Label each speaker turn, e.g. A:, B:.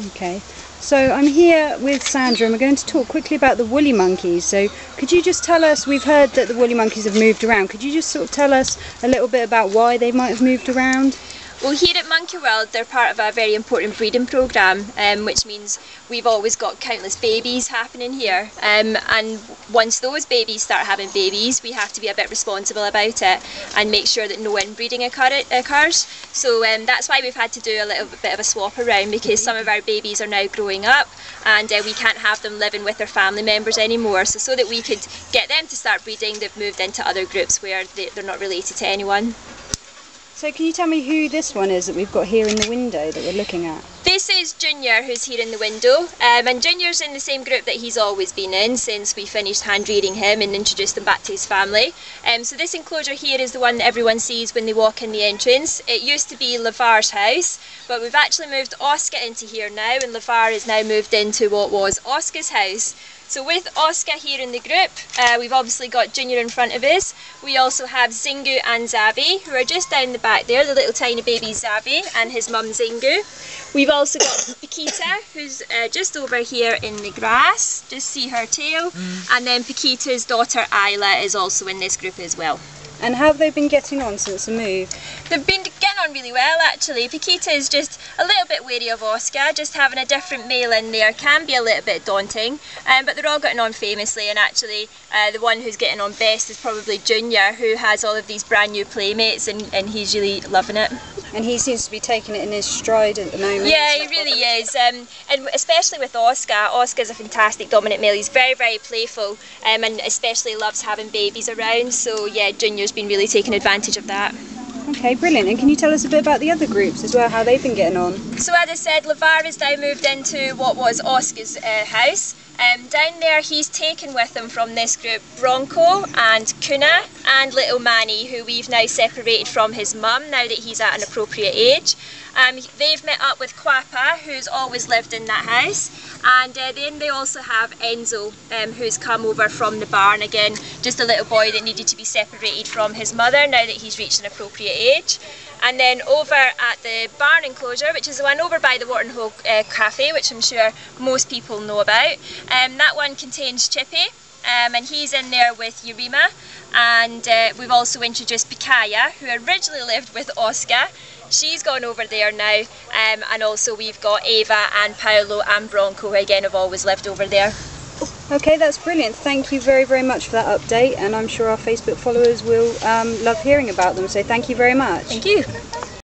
A: Okay, so I'm here with Sandra and we're going to talk quickly about the woolly monkeys. So could you just tell us, we've heard that the woolly monkeys have moved around, could you just sort of tell us a little bit about why they might have moved around?
B: Well, here at Monkey World they're part of a very important breeding programme, which means we've always got countless babies happening here, and once those babies start having babies we have to be a bit responsible about it and make sure that no inbreeding occurs. So that's why we've had to do a little bit of a swap around, because some of our babies are now growing up and we can't have them living with their family members anymore. So that we could get them to start breeding, they've moved into other groups where they're not related to anyone.
A: So can you tell me who this one is that we've got here in the window that we're looking at?
B: This is Junior, who's here in the window, and Junior's in the same group that he's always been in since we finished hand rearing him and introduced him back to his family. So this enclosure here is the one that everyone sees when they walk in the entrance. It used to be Lavar's house, but we've actually moved Oscar into here now, and Lavar is now moved into what was Oscar's house. So with Oscar here in the group, we've obviously got Junior in front of us. We also have Zingu and Zavi, who are just down the back there, the little tiny baby Zavi and his mum Zingu. We've also got Paquita, who's just over here in the grass, just see her tail, and then Paquita's daughter Isla is also in this group as well.
A: And how have they been getting on since the move?
B: They've been getting on really well actually. Paquita is just a little bit wary of Oscar, just having a different male in there can be a little bit daunting, but they're all getting on famously, and actually the one who's getting on best is probably Junior, who has all of these brand new playmates and he's really loving it.
A: And he seems to be taking it in his stride at the moment.
B: Yeah, he really is, and especially with Oscar. Oscar's a fantastic dominant male. He's very, very playful, and especially loves having babies around, so yeah, Junior's been really taking advantage of that.
A: Okay, brilliant. And can you tell us a bit about the other groups as well, how they've been getting on?
B: So as I said, Lavar has now moved into what was Oscar's house. Down there he's taken with him from this group Bronco and Kuna and little Manny, who we've now separated from his mum now that he's at an appropriate age. They've met up with Quappa, who's always lived in that house, and then they also have Enzo, who's come over from the barn, again just a little boy that needed to be separated from his mother now that he's reached an appropriate age. And then over at the barn enclosure, which is the one over by the Wharton Hole Cafe, which I'm sure most people know about, that one contains Chippy, and he's in there with Yurima, and we've also introduced Pikaya, who originally lived with Oscar. She's gone over there now, and also we've got Ava and Paolo and Bronco, who again have always lived over there.
A: Okay, that's brilliant. Thank you very, very much for that update, and I'm sure our Facebook followers will love hearing about them, so thank you very much.
B: Thank you.